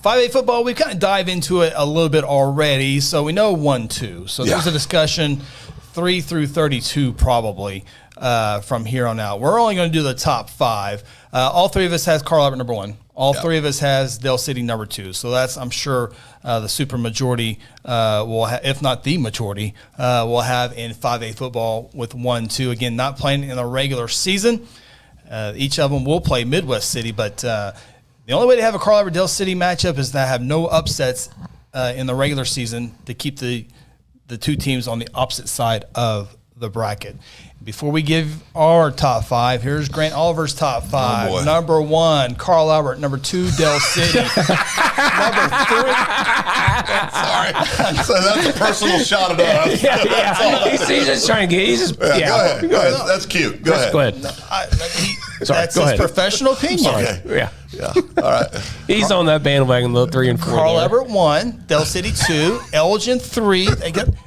5A football, we've kind of dived into it a little bit already, so we know 1-2. So there's a discussion 3 through 32 probably from here on out. We're only going to do the top 5. All three of us has Carl Albert number 1. All three of us has Dale City number 2. So that's, I'm sure, the super majority will have, if not the majority, will have in 5A football with 1-2. Again, not playing in the regular season. Each of them will play Midwest City, but the only way to have a Carl Albert Dale City matchup is to have no upsets in the regular season to keep the two teams on the opposite side of the bracket. Before we give our top 5, here's Grant Oliver's top 5. Number 1, Carl Albert. Number 2, Dale City. Number 3. Sorry. So that's a personal shot at us. He's just trying to get. He's just. Go ahead. That's cute. Go ahead. Go ahead. That's his professional opinion. Okay. Yeah. All right. He's on that bandwagon, the 3 and 4. Carl Albert 1, Dale City 2, Elgin 3.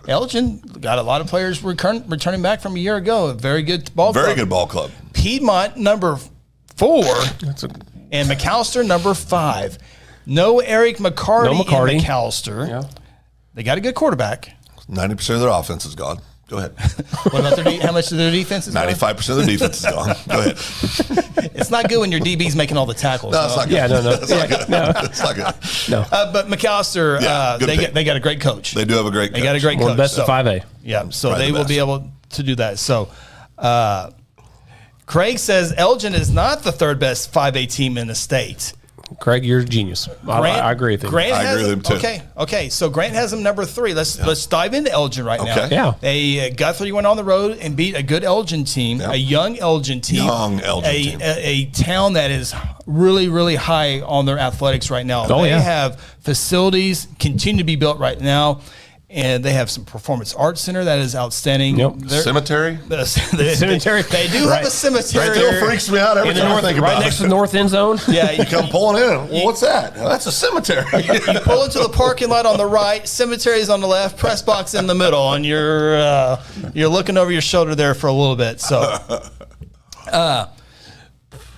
Elgin got a lot of players returning back from a year ago. A very good ball club. Very good ball club. Piedmont number 4, and McAllister number 5. No Eric McCarty, in McAllister. Yeah. They got a good quarterback. 90% of their offense is gone. Go ahead. What about how much of their defense is 95% of their defense is gone. Go ahead. It's not good when your DB's making all the tackles. No, it's not good. Yeah, no. It's not good. No. It's not good. No. But McAllister, they got a great coach. They do have a great coach. They got a great One coach. of the best of 5A. Yeah, so they will be able to do that. So Craig says Elgin is not the third best 5A team in the state. Craig, you're a genius. I agree with him. I agree with him too. Okay. So Grant has them number 3. Let's dive into Elgin right now. Yeah. They Guthrie went on the road and beat a good Elgin team, a young Elgin team, a town that is really, really high on their athletics right now. They have facilities continue to be built right now. And they have some performance arts center that is outstanding. Cemetery? Cemetery. They do have a cemetery. Right, still freaks me out every time I think about it. Right next to the north end zone. Yeah, you come pulling in. Well, what's that? Well, that's a cemetery. You pull into the parking lot on the right, cemetery's on the left, press box in the middle, and you're looking over your shoulder there for a little bit. So,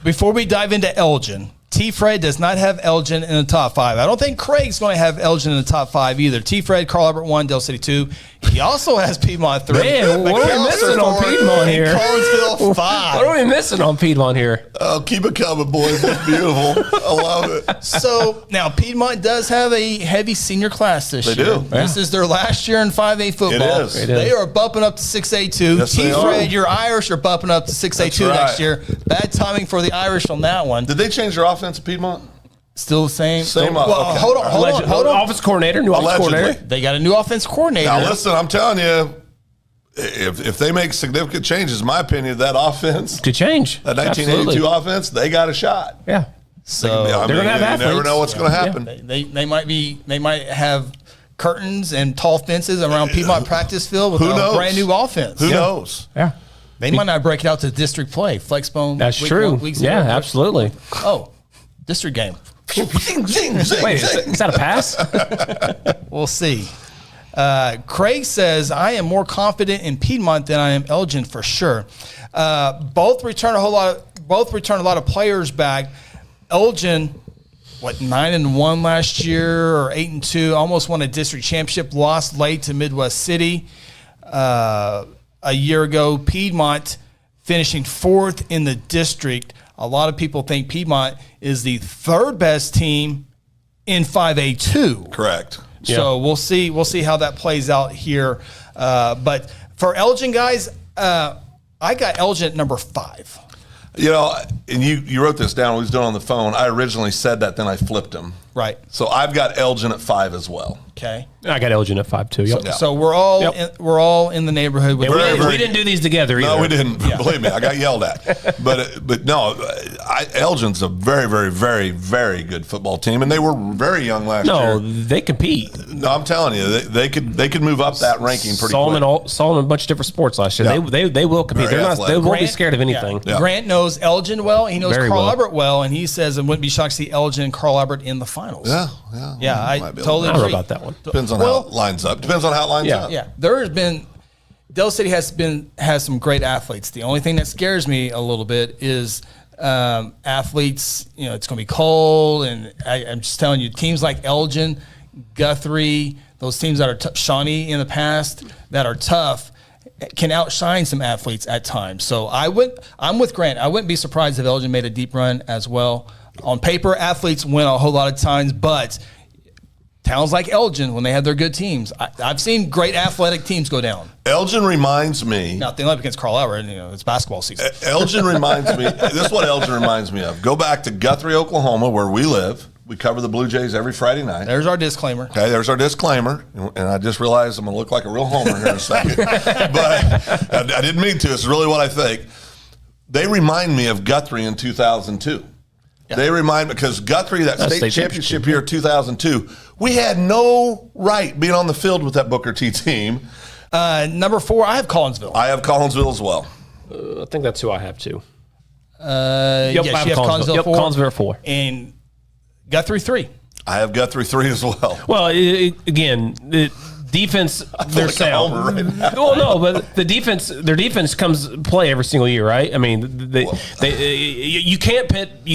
before we dive into Elgin, T-Fred does not have Elgin in the top 5. I don't think Craig's going to have Elgin in the top 5 either. T-Fred, Carl Albert 1, Dale City 2. He also has Piedmont 3. Man, what are we missing on Piedmont here? Collinsville 5. What are we missing on Piedmont here? Oh, keep it coming, boys. That's beautiful. I love it. So, now Piedmont does have a heavy senior class this year. They do. This is their last year in 5A football. It is. They are bumping up to 6A2. Yes, T-Fred, your Irish are bumping up to 6A2 next year. Bad timing for the Irish on that one. Did they change their offense at Piedmont? Still the same. Well, okay. Hold on. Offense coordinator, new offense coordinator. They got a new offense coordinator. Now listen, I'm telling you, if they make significant changes, in my opinion, that offense could change. That 1982 offense, they got a shot. Yeah. So they're gonna have athletes. You never know what's going to happen. Yeah. They might have curtains and tall fences around Piedmont practice field with a brand new offense. Who knows? Yeah. They might not break it out to district play. Flexbone. That's true. Yeah, absolutely. Oh, district game. Zing, zing, zing, Wait, zing. is that a pass? We'll see. Craig says, I am more confident in Piedmont than I am Elgin for sure. Both return a lot of players back. Elgin, 9-1 last year or 8-2, almost won a district championship, lost late to Midwest City a year ago. Piedmont finishing 4th in the district. A lot of people think Piedmont is the 3rd best team in 5A2. Correct. So we'll see how that plays out here. But for Elgin guys, I got Elgin at number 5. You know, and you wrote this down. We was doing it on the phone. I originally said that, then I flipped him. Right. So I've got Elgin at 5 as well. Okay. I got Elgin at 5 too. Yep. So we're all in the neighborhood with. We didn't do these together either. No, we didn't. Yeah. Believe me, I got yelled at. But no, Elgin's a very, very, very, very good football team, and they were very young last year. No, they compete. No, I'm telling you, they could move up that ranking pretty quick. Saw them in a bunch of different sports last year. Yeah. They will compete. They won't be scared of anything. Yeah. Grant knows Elgin well. He knows Very Carl well. Albert well, and he says it wouldn't be shocked to see Elgin and Carl Albert in the finals. Yeah. I totally I don't know agree. about that one. Depends on how it lines up. Depends on how it lines up. Yeah. There has been Dale City has some great athletes. The only thing that scares me a little bit is athletes, it's going to be cold. And I'm just telling you, teams like Elgin, Guthrie, those teams that are Shawnee in the past that are tough can outshine some athletes at times. So I'm with Grant. I wouldn't be surprised if Elgin made a deep run as well. On paper, athletes win a whole lot of times, but towns like Elgin, when they have their good teams, I've seen great athletic teams go down. Elgin reminds me. Now, they're up against Carl Albert, it's basketball season. Elgin reminds me. This is what Elgin reminds me of. Go back to Guthrie, Oklahoma, where we live. We cover the Blue Jays every Friday night. There's our disclaimer. Okay, there's our disclaimer. And I just realized I'm going to look like a real homer here in a second. But I didn't mean to. It's really what I think. They remind me of Guthrie in 2002. Yeah. They remind me, because Guthrie, that state championship year, 2002, we had no right being on the field with that Booker T team. Number 4, I have Collinsville. I have Collinsville as well. I think that's who I have too. Yes, you have Collinsville 4. Collinsville 4. And Guthrie 3. I have Guthrie 3 as well. Well, again, the defense, they're sound. Right well, no, but their defense comes play every single year, right? I mean, you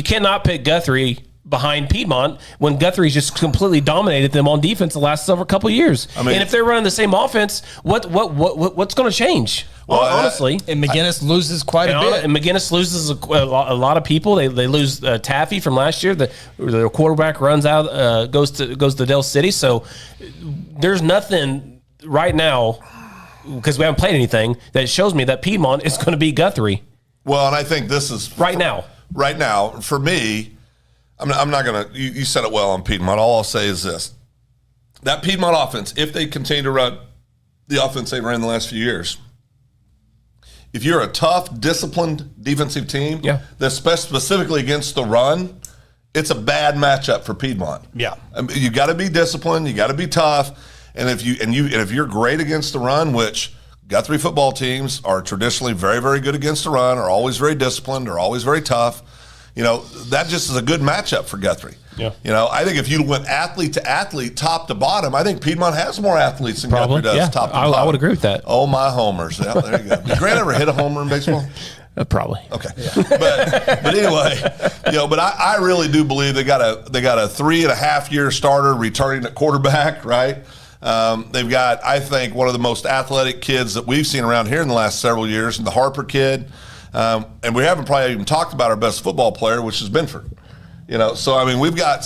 cannot pit Guthrie behind Piedmont when Guthrie's just completely dominated them on defense the last couple of years. I mean, and if they're running the same offense, what's going to change? Well, honestly, and McGinnis loses quite a bit. And McGinnis loses a lot of people. They lose Taffy from last year. The quarterback runs out, goes to Del City. So there's nothing right now, because we haven't played anything, that shows me that Piedmont is going to beat Guthrie. Well, and I think this is right now. Right now, for me, I'm not going to. You said it well on Piedmont. All I'll say is this: that Piedmont offense, if they continue to run the offense they've ran the last few years. If you're a tough, disciplined defensive team, that's specifically against the run, it's a bad matchup for Piedmont. Yeah, you got to be disciplined, you got to be tough, and if you're great against the run, which Guthrie football teams are traditionally very, very good against the run, are always very disciplined, are always very tough. That just is a good matchup for Guthrie. Yeah. I think if you went athlete to athlete, top to bottom, I think Piedmont has more athletes than Guthrie does, top to bottom. I would agree with that. Oh, my homers. Yeah, there you go. Did Grant ever hit a homer in baseball? Probably. Okay. Yeah. But anyway, but I really do believe they got a 3.5-year starter returning at quarterback, right? They've got, I think, one of the most athletic kids that we've seen around here in the last several years, the Harper kid. And we haven't probably even talked about our best football player, which is Benford. So I mean, we've got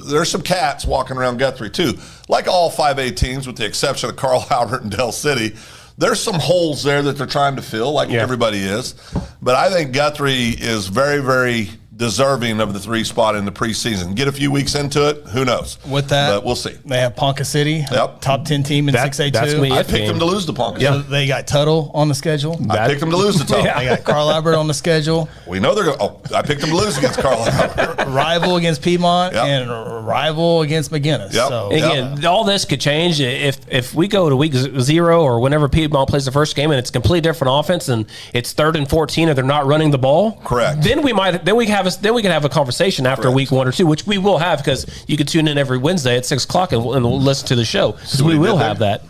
there's some cats walking around Guthrie too. Like all 5A teams, with the exception of Carl Albert and Del City, there's some holes there that they're trying to fill, like everybody is. But I think Guthrie is very, very deserving of the 3 spot in the preseason. Get a few weeks into it, who knows? With that, but we'll see. They have Ponca City, top 10 team in 6A2. I picked them to lose to Ponca. So they got Tuttle on the schedule. I picked them to lose to Tuttle. I got Carl Albert on the schedule. We know they're going. Oh, I picked them to lose against Carl Albert. Rival against Piedmont and rival against McGinnis. Yep. So again, all this could change if we go to week 0 or whenever Piedmont plays the first game and it's a completely different offense and it's 3rd and 14 and they're not running the ball. Correct. Then we can have a conversation after week 1 or 2, which we will have, because you can tune in every Wednesday at 6:00 and listen to the show, because we will have that.